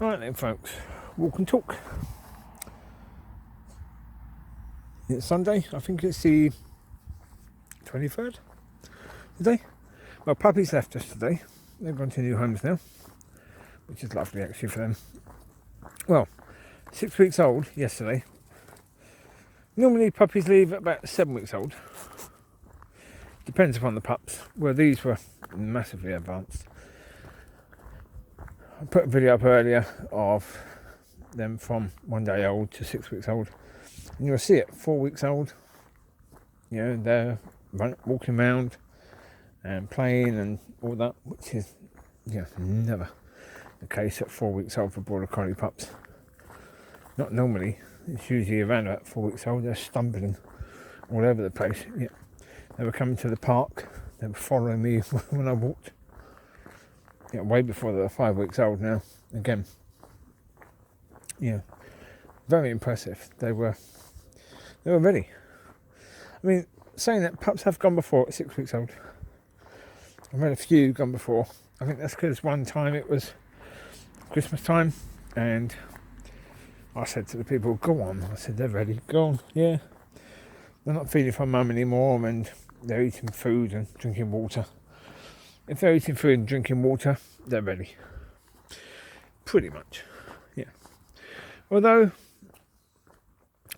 Right then, folks, walk and talk. It's Sunday. I think it's the 23rd today. Well, Puppies left us today. They've gone to new homes now, which is lovely actually for them. Well, 6 weeks old yesterday. Normally puppies leave at about 7 weeks old. Depends upon the pups. Well, these were massively advanced. I put a video up earlier of them from 1 day old to 6 weeks old. And you'll see it, 4 weeks old. You know, they're walking around and playing and all that, which is never the case at 4 weeks old for Border Collie pups. Not normally. It's usually around about 4 weeks old. They're stumbling all over the place. Yeah. They were coming to the park. They were following me when I walked. Yeah, way before they were 5 weeks old now. Again. Yeah. Very impressive. They were ready. I mean, saying that, pups have gone before at 6 weeks old. I've had a few gone before. I think that's because one time it was Christmas time and I said to the people, go on. I said, they're ready. Go on. Yeah. They're not feeding from mum anymore and they're eating food and drinking water. If they're eating food and drinking water, they're ready. Pretty much. Yeah. Although,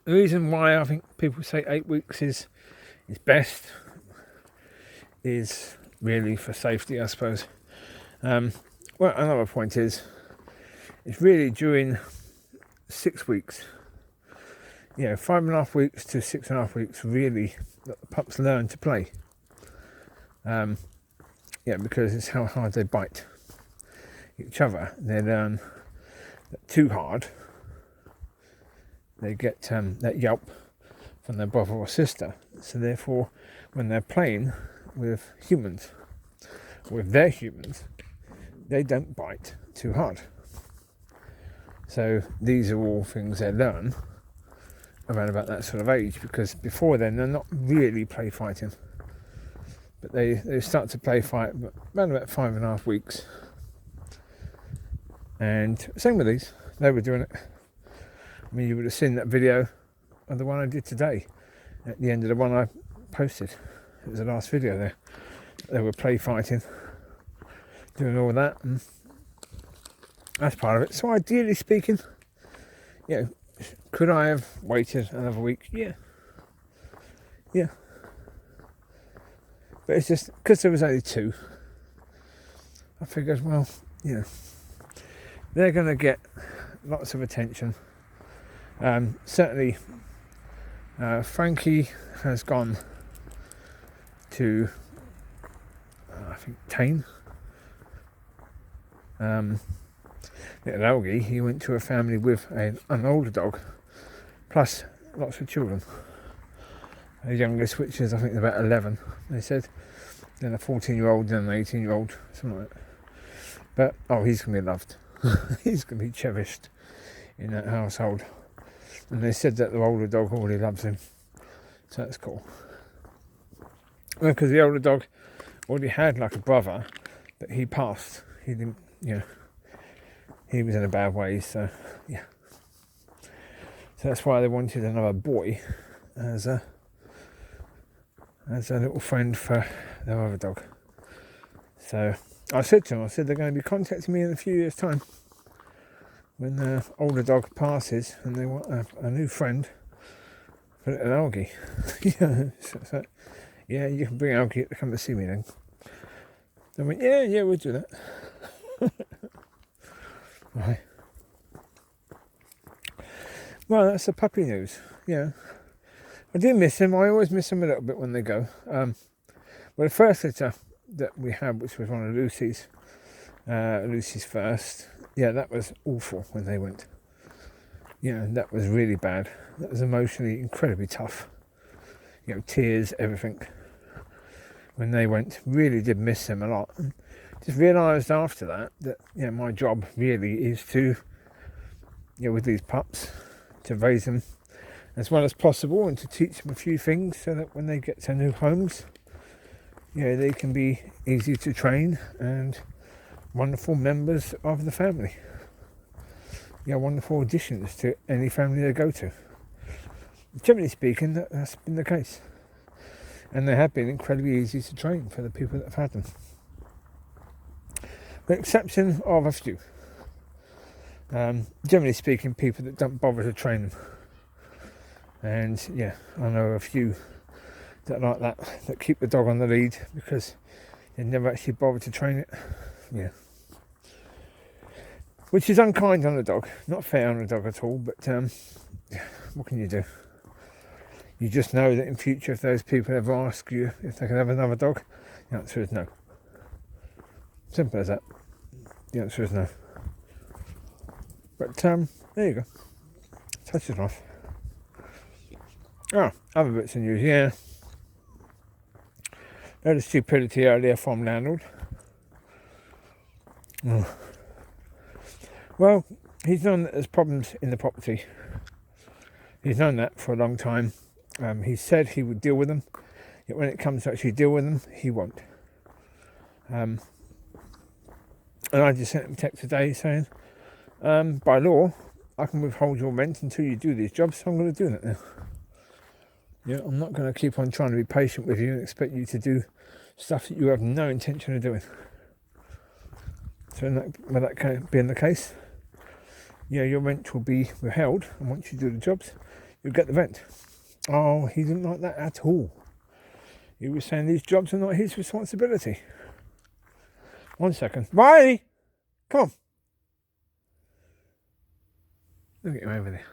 the reason why I think people say 8 weeks is best is really for safety, I suppose. Well, another point is, it's really during 6 weeks, 5.5 weeks to 6.5 weeks, really, that the pups learn to play. Because it's how hard they bite each other. They learn that too hard, they get that yelp from their brother or sister. So therefore, when they're playing with humans, with their humans, they don't bite too hard. So these are all things they learn around about that sort of age, because before then they're not really play fighting. But they start to play fight around about 5.5 weeks. And same with these, they were doing it. I mean, you would have seen that video of the one I did today at the end of the one I posted. It was the last video there. They were play fighting, doing all that, and that's part of it. So ideally speaking, could I have waited another week? Yeah. But it's just because there was only 2. I figured, well, they're going to get lots of attention. Certainly, Frankie has gone to, I think, Tame. Little Algie, he went to a family with an older dog, plus lots of children. The youngest, which is I think about 11, they said. Then a 14-year-old, then an 18-year-old, something like that. But he's going to be loved. He's going to be cherished in that household. And they said that the older dog already loves him, so that's cool. Well, because the older dog already had like a brother, but he passed. He didn't, he was in a bad way, so yeah. So that's why they wanted another boy as a little friend for their other dog. So I said to them, they're going to be contacting me in a few years' time when the older dog passes and they want a new friend for little Algie. So, you can bring Algie to come to see me then. They went, yeah, we'll do that. Right. Well, that's the puppy news. Yeah. I do miss them. I always miss them a little bit when they go. Well, the first litter that we had, which was one of Lucy's first, that was awful when they went. That was really bad. That was emotionally incredibly tough. Tears, everything. When they went, really did miss them a lot. And just realised after that my job really is to, with these pups, to raise them as well as possible and to teach them a few things so that when they get to new homes, they can be easy to train and wonderful members of the family. wonderful additions to any family they go to. Generally speaking, that's been the case. And they have been incredibly easy to train for the people that have had them. With the exception of a few. Generally speaking, people that don't bother to train them. And yeah, I know a few that are like that keep the dog on the lead because they never actually bother to train it. Yeah. Which is unkind on the dog, not fair on the dog at all, but what can you do? You just know that in future, if those people ever ask you if they can have another dog, the answer is no. Simple as that. The answer is no. But there you go. Such is life. Other bits of news, yeah. Load of stupidity earlier from landlord. Well, he's known that there's problems in the property. He's known that for a long time. He said he would deal with them, yet when it comes to actually deal with them, he won't. And I just sent him a text today saying, by law, I can withhold your rent until you do these jobs, so I'm going to do that now. Yeah, I'm not going to keep on trying to be patient with you and expect you to do stuff that you have no intention of doing. So with that being the case, your rent will be withheld, and once you do the jobs, you'll get the rent. Oh, he didn't like that at all. He was saying these jobs are not his responsibility. 1 second. Riley! Come on. Look at him over there.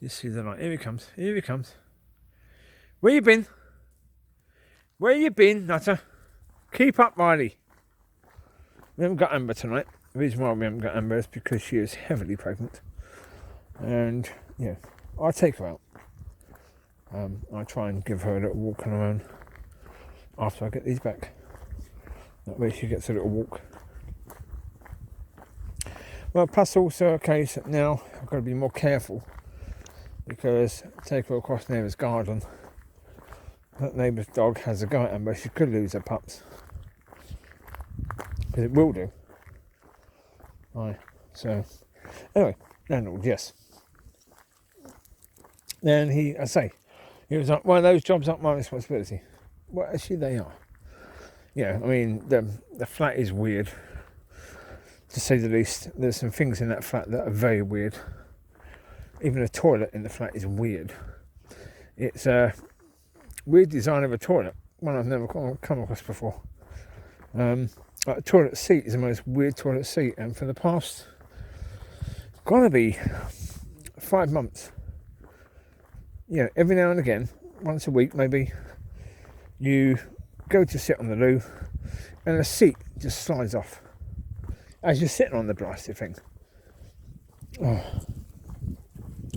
Just see the light. Here he comes. Here he comes. Where you been? Where you been, Nutter? Keep up, Riley. We haven't got Amber tonight. The reason why we haven't got Amber is because she is heavily pregnant. And, yeah, I take her out. I try and give her a little walk on her own after I get these back. That way she gets a little walk. Well, plus also a case that now I've got to be more careful because I take her across neighbour's garden. That neighbour's dog has a go at Amber. She could lose her pups. Because it will do. Right. So, anyway, landlord, yes. Then he was like, well, those jobs aren't my responsibility. Well, actually they are. Yeah, I mean, the flat is weird, to say the least. There's some things in that flat that are very weird. Even the toilet in the flat is weird. It's a weird design of a toilet, one I've never come across before. A toilet seat is the most weird toilet seat, and for the past, gotta be 5 months, every now and again, once a week maybe, you go to sit on the loo and the seat just slides off as you're sitting on the blasted thing. Oh.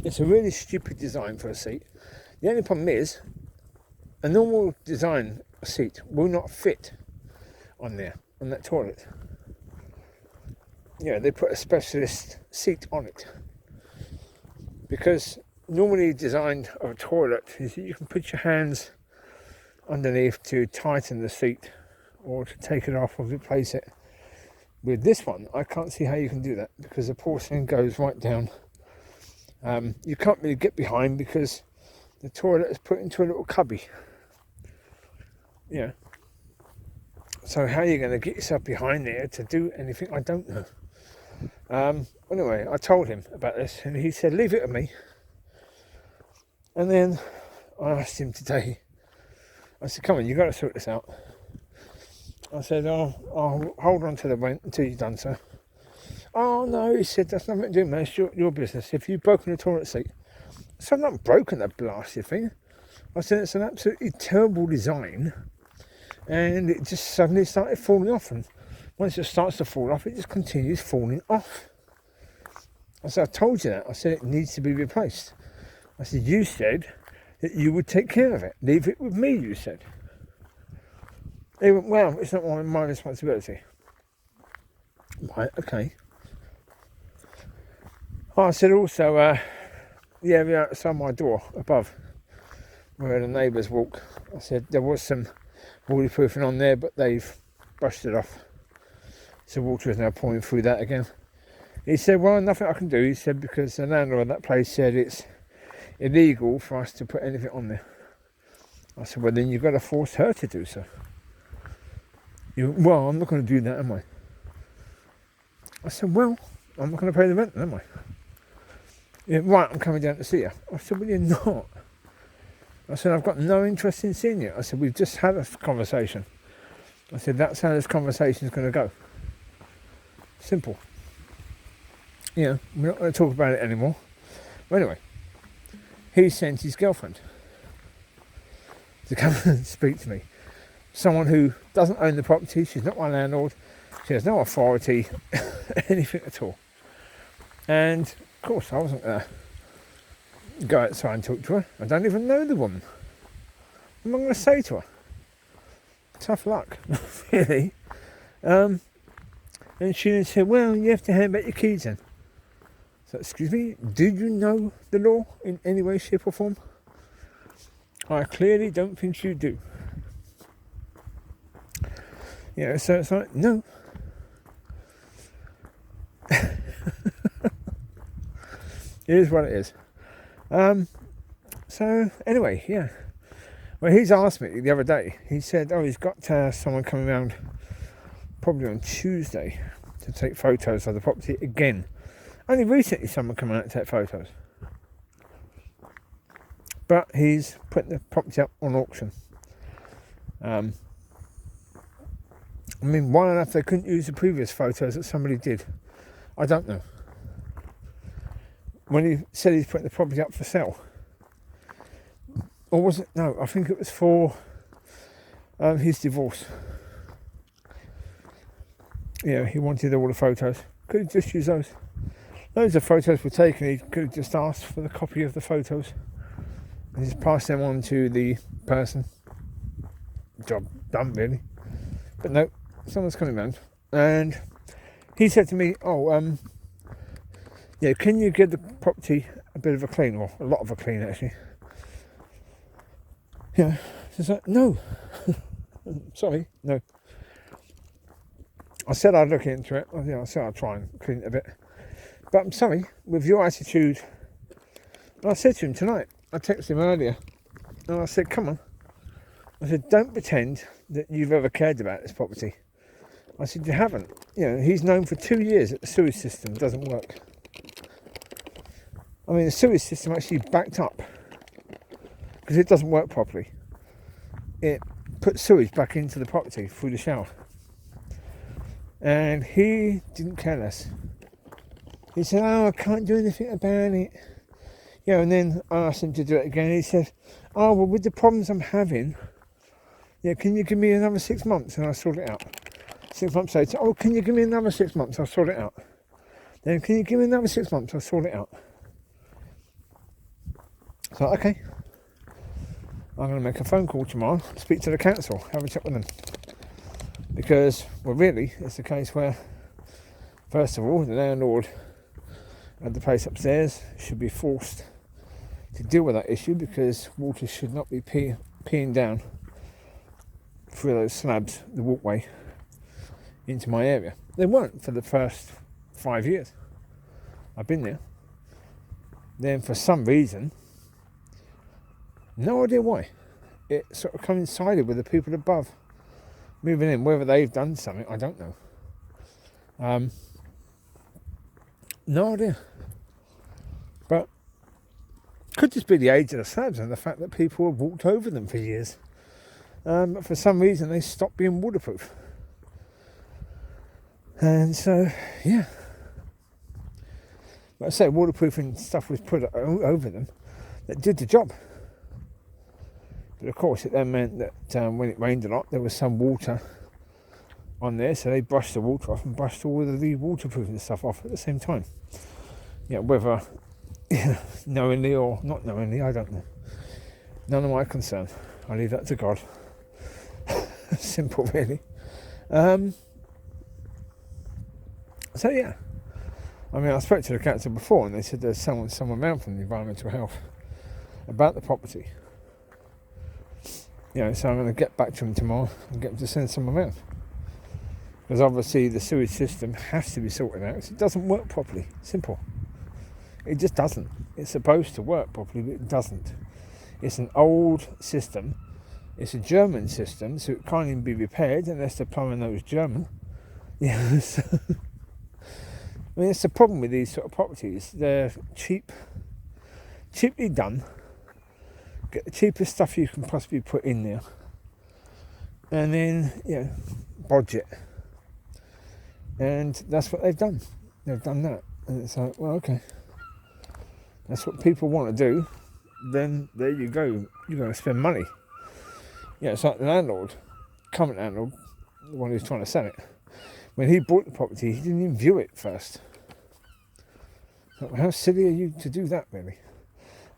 It's a really stupid design for a seat. The only problem is a normal design seat will not fit on there, on that toilet. They put a specialist seat on it because normally designed of a toilet is that you can put your hands underneath to tighten the seat or to take it off or replace it. With this one, I can't see how you can do that because the porcelain goes right down. You can't really get behind because the toilet is put into a little cubby. So how are you going to get yourself behind there to do anything? I don't know. Anyway, I told him about this and he said, leave it with me. And then I asked him today, I said, come on, you've got to sort this out. I said, I'll hold on to the rent until you've done so. Oh, no, he said, that's nothing to do, man. It's your business. If you've broken the toilet seat. So I've not broken the blasted thing. I said, it's an absolutely terrible design. And it just suddenly started falling off. And once it starts to fall off, it just continues falling off. I said, I told you that. I said, it needs to be replaced. I said, you said that you would take care of it. Leave it with me, you said. He went, well, it's not my responsibility. Right, okay. I said also, the area outside my door above, where the neighbours walk, I said there was some waterproofing on there, but they've brushed it off. So water is now pouring through that again. He said, well, nothing I can do. He said, because the landlord of that place said it's illegal for us to put anything on there. I said, well, then you've got to force her to do so. Well, I'm not going to do that, am I? I said, well, I'm not going to pay the rent, am I? Yeah, right, I'm coming down to see you. I said, well, you're not. I said, I've got no interest in seeing you. I said, we've just had a conversation. I said, that's how this conversation is going to go. Simple. We're not going to talk about it anymore. But anyway, he sent his girlfriend to come and speak to me. Someone who doesn't own the property, she's not my landlord, she has no authority, anything at all. And of course I wasn't going to go outside and talk to her. I don't even know the woman. What am I going to say to her? Tough luck, really. And she said, well, you have to hand back your keys in. So, excuse me, do you know the law in any way, shape or form? I clearly don't think you do. So it's like, no. It is what it is. So anyway, yeah. Well, he's asked me the other day. He said, he's got someone coming around probably on Tuesday to take photos of the property again. Only recently someone came out to take photos. But he's putting the property up on auction. Why on earth they couldn't use the previous photos that somebody did, I don't know. When he said he's putting the property up for sale. Or was it? No, I think it was for his divorce. He wanted all the photos. Could have just used those. Loads of photos were taken. He could have just asked for the copy of the photos and just passed them on to the person. Job done, really. But no, someone's coming round. And he said to me, can you give the property a bit of a clean, or a lot of a clean, actually? It's like, no. Sorry, no. I said I'd look into it. I said I'd try and clean it a bit. But I'm sorry, with your attitude, and I said to him tonight, I texted him earlier, and I said, come on. I said, don't pretend that you've ever cared about this property. I said, you haven't. He's known for 2 years that the sewage system doesn't work. The sewage system actually backed up because it doesn't work properly. It puts sewage back into the property through the shower. And he didn't care less. He said, I can't do anything about it. And then I asked him to do it again. He said, with the problems I'm having, can you give me another 6 months and I'll sort it out. 6 months later, can you give me another 6 months, I'll sort it out. Then, can you give me another 6 months, I'll sort it out. So, okay. I'm going to make a phone call tomorrow, speak to the council, have a chat with them. Because, really, it's the case where, first of all, the landlord at the place upstairs should be forced to deal with that issue, because water should not be peeing down through those slabs, the walkway, into my area. They weren't for the first 5 years I've been there. Then for some reason, no idea why, it sort of coincided with the people above moving in. Whether they've done something, I don't know. No idea. But could just be the age of the slabs and the fact that people have walked over them for years. But for some reason they stopped being waterproof. And so, But I say waterproofing stuff was put over them that did the job. But of course it then meant that when it rained a lot, there was some water on there, so they brushed the water off and brushed all of the waterproofing stuff off at the same time. Whether knowingly or not knowingly, I don't know. None of my concern. I leave that to God. Simple, really. So yeah, I spoke to the council before, and they said there's someone around from the environmental health about the property. So I'm going to get back to them tomorrow and get them to send someone around. Because obviously the sewage system has to be sorted out. It doesn't work properly. Simple. It just doesn't. It's supposed to work properly, but it doesn't. It's an old system. It's a German system, so it can't even be repaired unless the plumber knows German. Yes. I mean, it's the problem with these sort of properties. They're cheaply done. Get the cheapest stuff you can possibly put in there. And then, budget. And that's what they've done. They've done that. And it's like, well, okay. That's what people want to do. Then there you go. You're going to spend money. Yeah, it's like the landlord, current landlord, the one who's trying to sell it. When he bought the property, he didn't even view it first. Like, how silly are you to do that, really?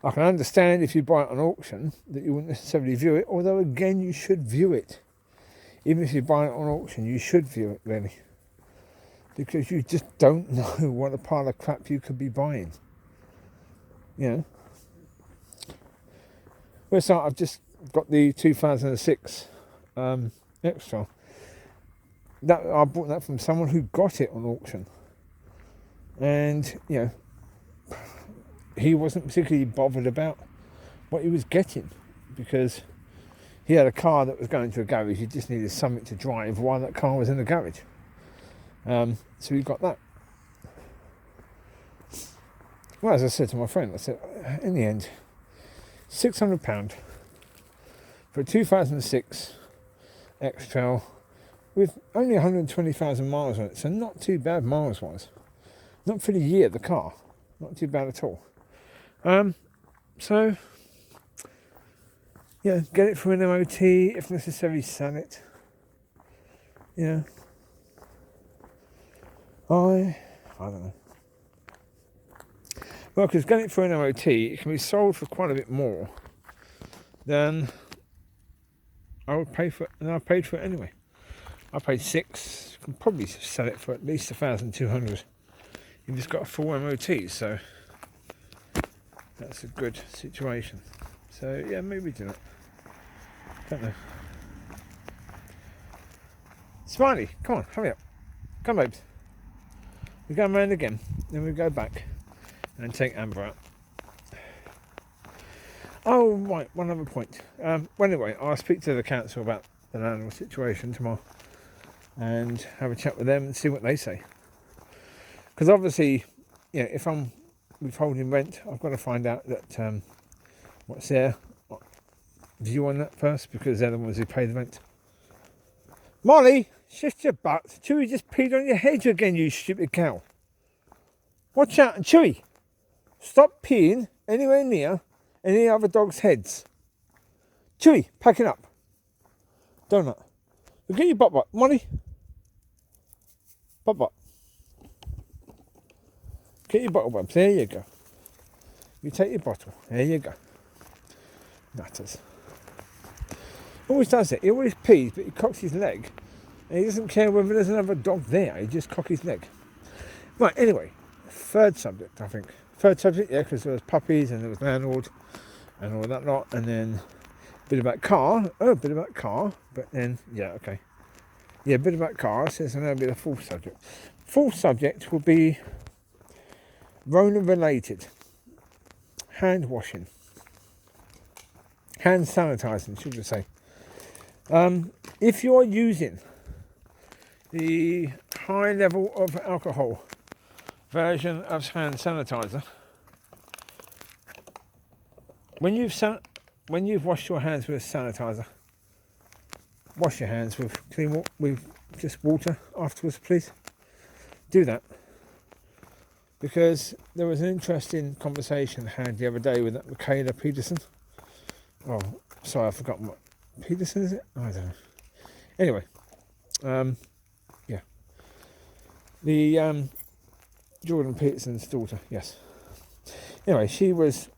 I can understand if you buy it on auction that you wouldn't necessarily view it, although again you should view it. Even if you buy it on auction, you should view it, really. Because you just don't know what a pile of crap you could be buying. Well, so I've just got the 2006 extra. That I bought that from someone who got it on auction. And, he wasn't particularly bothered about what he was getting, because he had a car that was going to a garage. He just needed something to drive while that car was in the garage. So he got that. Well, as I said to my friend, I said, in the end, £600 for a 2006 X-Trail with only 120,000 miles on it, so not too bad miles-wise. Not for the year, the car. Not too bad at all. So, get it for an MOT, if necessary, sell it. I don't know. Well, because getting it for an MOT, it can be sold for quite a bit more than I would pay for it, and I paid for it anyway. I paid £6. You can probably sell it for at least 1,200 if it's got a full MOT, so that's a good situation. So maybe do it. Don't know. Smiley, come on, hurry up. Come, babes. We go round again, then we go back and take Amber out. Oh, right, one other point. Well, anyway, I'll speak to the council about the landlord situation tomorrow and have a chat with them and see what they say. Because obviously, if I'm withholding rent, I've got to find out that what's their view on that first, because they're the ones who pay the rent. Mollie, shift your butt. Chewie just peed on your head again, you stupid cow. Watch out, and Chewie, stop peeing anywhere near any other dog's heads. Chewie, pack it up. Donut. Look at your butt, Mollie. Butt. Get your bottle, bubs. There you go. You take your bottle. There you go. Nutters. Always does it. He always pees, but he cocks his leg. And he doesn't care whether there's another dog there. He just cocks his leg. Right, anyway. Third subject, I think. Third subject, because there was puppies and there was landlord and all that lot. And then a bit about car. Oh, a bit about car. But then, okay. A bit about car. So that'll be the fourth subject. Fourth subject will be Rona related. Hand washing. Hand sanitising, should we say. If you're using the high level of alcohol version of hand sanitizer, when you've washed your hands with sanitizer, wash your hands with clean with just water afterwards, please. Do that, because there was an interesting conversation had the other day with that Michaela Peterson. Oh, sorry, I've forgotten what Peterson is it? I don't know. Anyway, the Jordan Peterson's daughter, yes. Anyway, she was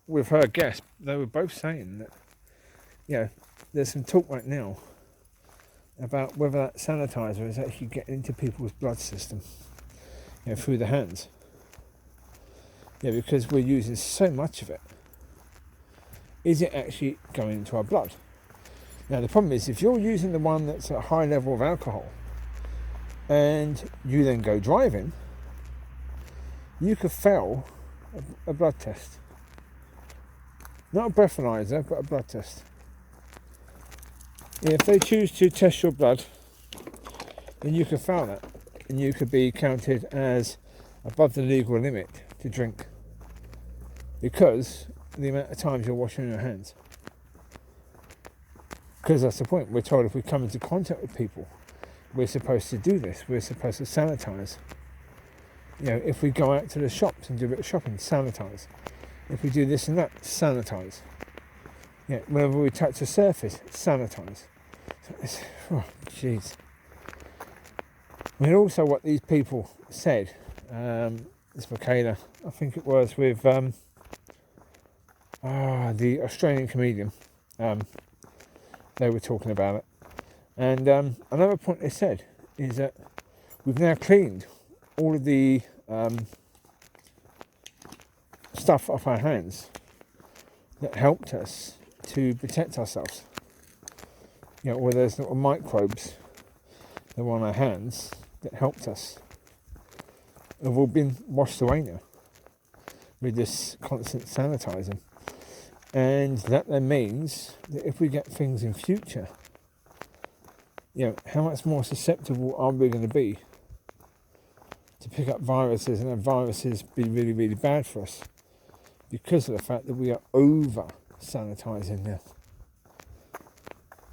with her guest. They were both saying that, there's some talk right now about whether that sanitizer is actually getting into people's blood system, through the hands. Because we're using so much of it. Is it actually going into our blood? Now, the problem is, if you're using the one that's at a high level of alcohol, and you then go driving, you could fail a blood test. Not a breathalyzer, but a blood test. If they choose to test your blood, then you could fail that, and you could be counted as above the legal limit to drink because of the amount of times you're washing your hands. Because that's the point. We're told if we come into contact with people, we're supposed to do this. We're supposed to sanitize. You know, if we go out to the shops and do a bit of shopping, sanitize. If we do this and that, sanitize. Yeah, whenever we touch a surface, sanitize. So jeez. I mean, also what these people said, this Michaela, I think it was with the Australian comedian, they were talking about it. And another point they said is that we've now cleaned all of the stuff off our hands that helped us to protect ourselves. You know, where there's little microbes that were on our hands that helped us have all been washed away now with this constant sanitizing. And that then means that if we get things in future, you know, how much more susceptible are we going to be to pick up viruses, and have viruses be really, really bad for us because of the fact that we are over sanitizing now.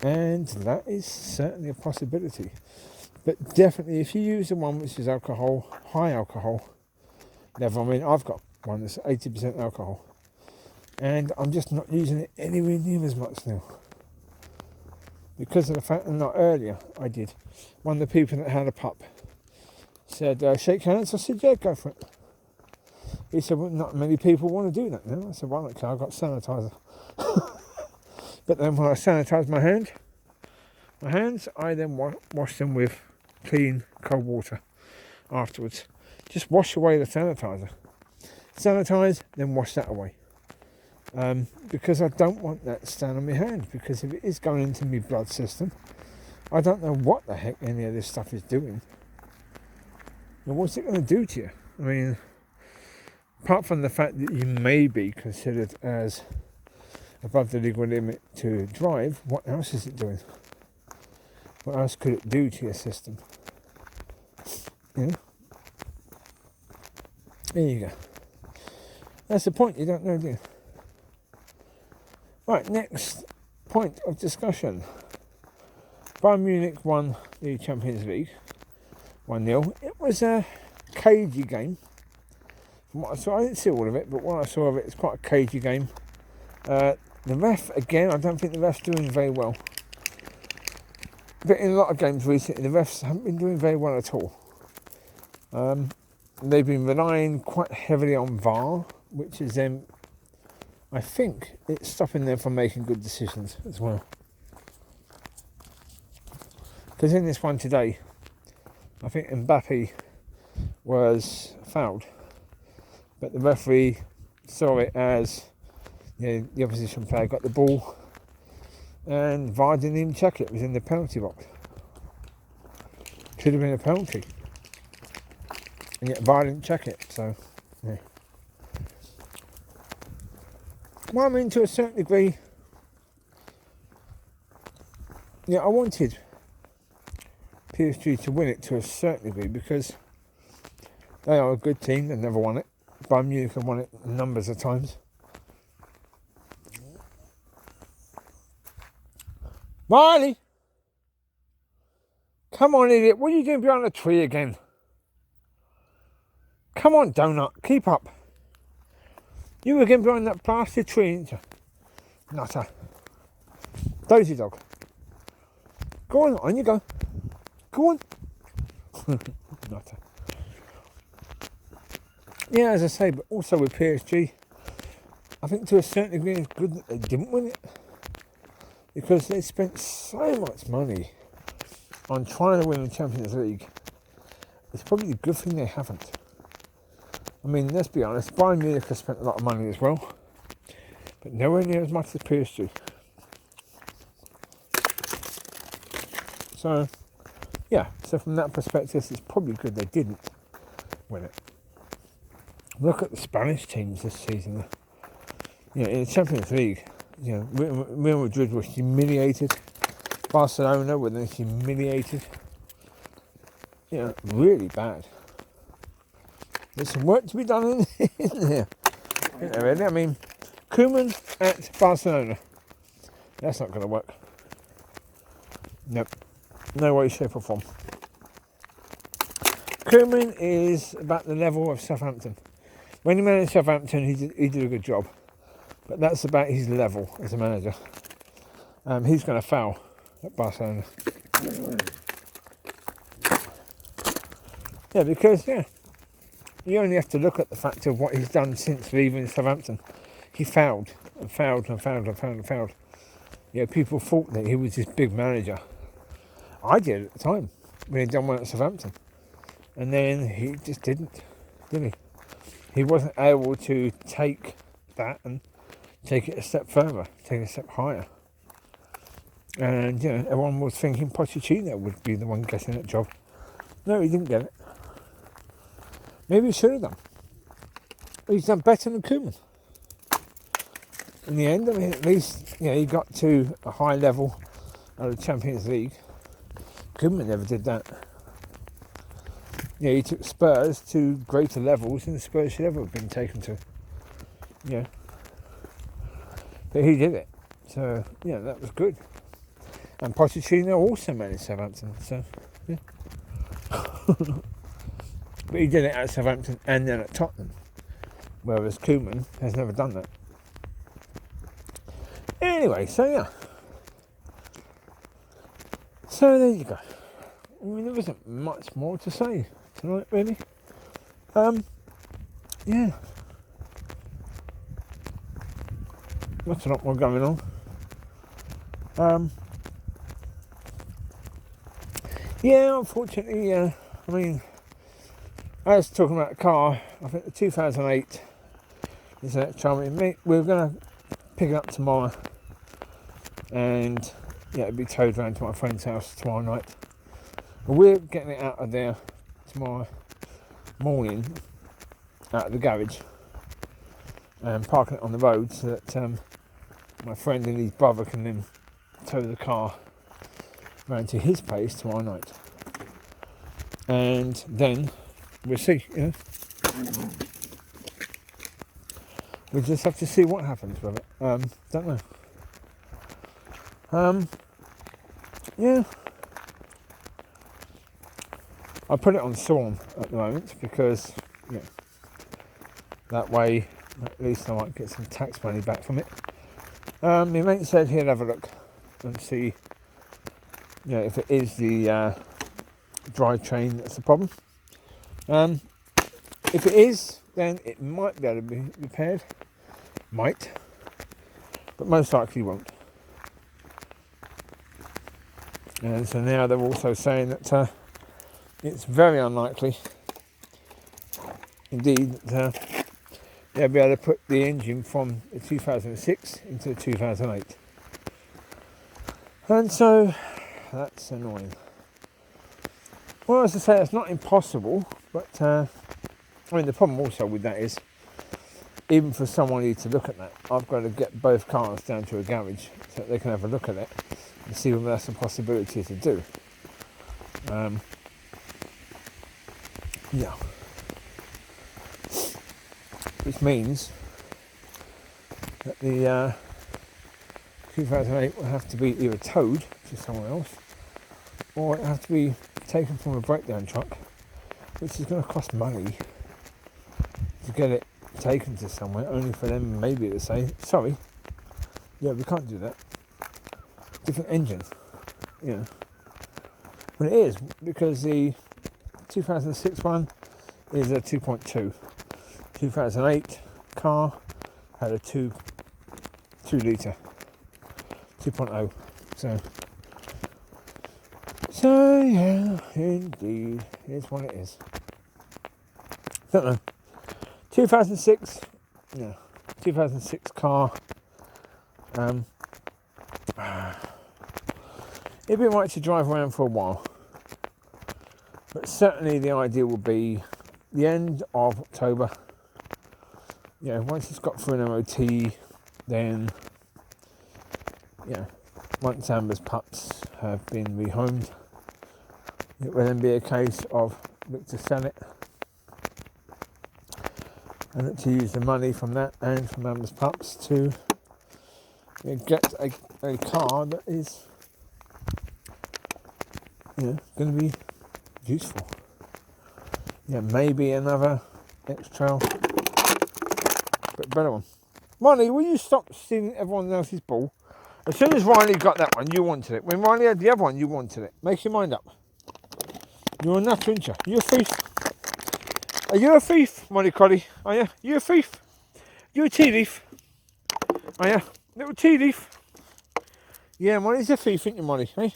And that is certainly a possibility. But definitely if you use the one which is alcohol, high alcohol level, I mean, I've got one that's 80% alcohol, and I'm just not using it anywhere near as much now. Because of the fact that not earlier I did. One of the people that had a pup said, shake hands. I said, yeah, go for it. He said, well, not many people want to do that now. I said, well, okay, I've got sanitizer. But then when I sanitize my hands, I then wash them with clean cold water afterwards. Just wash away the sanitizer. Sanitize, then wash that away. Because I don't want that to stand on my hand, because if it is going into my blood system, I don't know what the heck any of this stuff is doing. And what's it going to do to you? I mean, apart from the fact that you may be considered as above the legal limit to drive, what else is it doing? What else could it do to your system? You know? There you go. That's the point, you don't know, do you? Right, next point of discussion. Bayern Munich won the Champions League 1-0. It was a cagey game. From what I saw, I didn't see all of it, but what I saw of it, it's quite a cagey game. The ref, again, I don't think the ref's doing very well. But in a lot of games recently, the refs haven't been doing very well at all. They've been relying quite heavily on VAR, which is then, I think, it's stopping them from making good decisions as well. Because in this one today, I think Mbappe was fouled, but the referee saw it as, you know, the opposition player got the ball, and VAR didn't even check it. It was in the penalty box. Should have been a penalty, and yet VAR didn't check it. So, yeah. Well, I mean, to a certain degree, yeah, I wanted PSG to win it to a certain degree because they are a good team. They've never won it. Bayern Munich have won it numbers of times. Mollie! Come on, idiot. What are you doing behind the tree again? Come on, donut. Keep up. You were again behind that blasted tree, ain't you? Nutter. Dozy dog. Go on you go. Go on. Nutter. Yeah, as I say, but also with PSG, I think to a certain degree it's good that they didn't win it. Because they spent so much money on trying to win the Champions League. It's probably a good thing they haven't. I mean, let's be honest, Bayern Munich has spent a lot of money as well, but nowhere near as much as PSG. So, yeah, so from that perspective, it's probably good they didn't win it. Look at the Spanish teams this season. You know, in the Champions League, you know, Real Madrid were humiliated. Barcelona were then humiliated. You know, really bad. There's some work to be done in there. You know, really. I mean, Koeman at Barcelona. That's not going to work. Nope. No way, shape or form. Koeman is about the level of Southampton. When he managed Southampton, he did a good job. But that's about his level as a manager. He's going to fail at Barcelona. Yeah, because, yeah, you only have to look at the fact of what he's done since leaving Southampton. He failed and failed and failed and failed and failed. Yeah, people thought that he was this big manager. I did at the time when he'd done well at Southampton. And then he just didn't, did he? He wasn't able to take that and take it a step further, take it a step higher. And, you know, everyone was thinking Pochettino would be the one getting that job. No, he didn't get it. Maybe he should have done. But he's done better than Koeman. In the end, I mean, at least, you know, he got to a high level of the Champions League. Koeman never did that. You know, he took Spurs to greater levels than Spurs should ever have been taken to. You know. But he did it. So, yeah, that was good. And Pochettino also managed Southampton. So, yeah. But he did it at Southampton and then at Tottenham. Whereas Koeman has never done that. Anyway, so yeah. So there you go. I mean, there isn't much more to say tonight, really. Yeah. Not a lot more going on. Yeah, unfortunately, I mean, I was talking about a car. I think the 2008 is the next time we're going to pick it up tomorrow. And yeah, it'll be towed round to my friend's house tomorrow night. But we're getting it out of there tomorrow morning, out of the garage, and parking it on the road so that my friend and his brother can then tow the car round to his place tomorrow night. And then we'll see, you know. We just have to see what happens with it. Don't know. Yeah. I put it on Storm at the moment because, yeah, that way at least I might get some tax money back from it. My mate said he'll have a look and see, you know, if it is the drivetrain that's the problem. If it is, then it might be able to be repaired. Might. But most likely won't. And so now they're also saying that it's very unlikely, indeed, that they'll be able to put the engine from the 2006 into the 2008. And so that's annoying. Well, as I say, it's not impossible, but I mean, the problem also with that is, even for somebody to look at that, I've got to get both cars down to a garage so that they can have a look at it and see whether that's a possibility to do. Yeah. Which means that the 2008 will have to be either towed to somewhere else, or it will have to be taken from a breakdown truck, which is going to cost money to get it taken to somewhere, only for them maybe to say, sorry, yeah, we can't do that. Different engine, you know. But it is, because the 2006 one is a 2.2. 2008 car had a 2 litre, 2.0. So yeah, indeed, it's what it is. Don't know. 2006, yeah, 2006 car. It'd be right to drive around for a while. But certainly the idea will be the end of October. You know, once it's got through an MOT, then, you know, once Amber's pups have been rehomed, it will then be a case of look to sell it and look to use the money from that and from Amber's pups to, you know, get a car that is, you know, going to be useful. Yeah, maybe another X-Trail, but better one. Mollie, will you stop stealing everyone else's ball? As soon as Riley got that one, you wanted it. When Riley had the other one, you wanted it. Make your mind up. You're a nutter, aren't you? You a thief? Are you a thief, Mollie Collie? Are you? You a thief? You a tea leaf? Are you? Little tea leaf? Yeah, Mollie's a thief, ain't you, Mollie? Eh?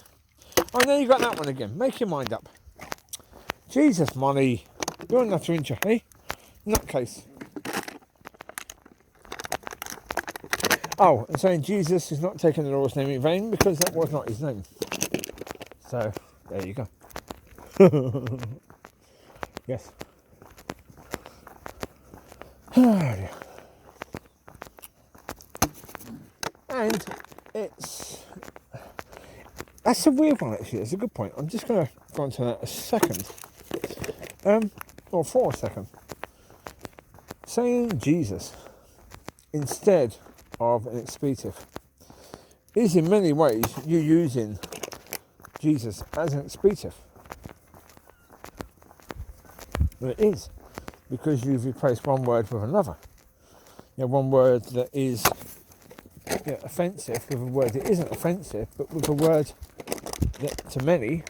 Oh, now you got that one again. Make your mind up. Jesus, Mollie. You're a nutter, aren't you? Eh? Nutcase. Oh, and saying Jesus is not taking the Lord's name in vain because that was not his name. So, there you go. Yes. And that's a weird one actually, it's a good point. I'm just going to go on to that a second. Or for a second. Saying Jesus instead of an expletive is in many ways you using Jesus as an expletive. Well, it is, because you've replaced one word with another. You know, one word that is, you know, offensive with a word that isn't offensive, but with a word that to many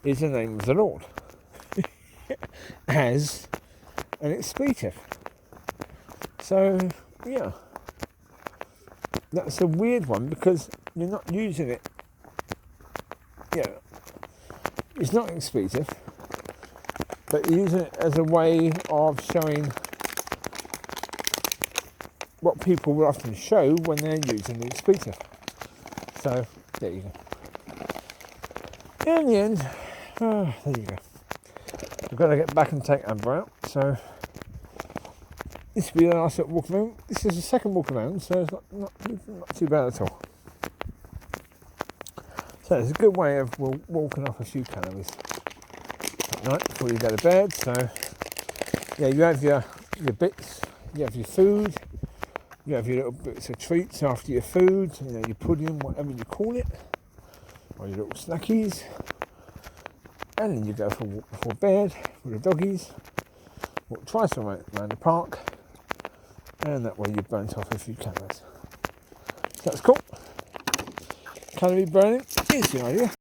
is the name of the Lord as an expletive. So, yeah, that's a weird one because you're not using it. Yeah, it's not an expletive, but you're using it as a way of showing what people will often show when they're using the expletive. So, there you go. In the end, there you go. I've got to get back and take Amber out, so this will be the last little walk around. This is the second walk around, so it's not too bad at all. So it's a good way of walking off a few calories at night before you go to bed. So yeah, you have your bits, you have your food, you have your little bits of treats after your food, you know, your pudding, whatever you call it, or your little snackies, and then you go for a walk before bed with the doggies, walk twice around the park, and that way you've burnt off a few calories. So that's cool. Calorie burning is the idea.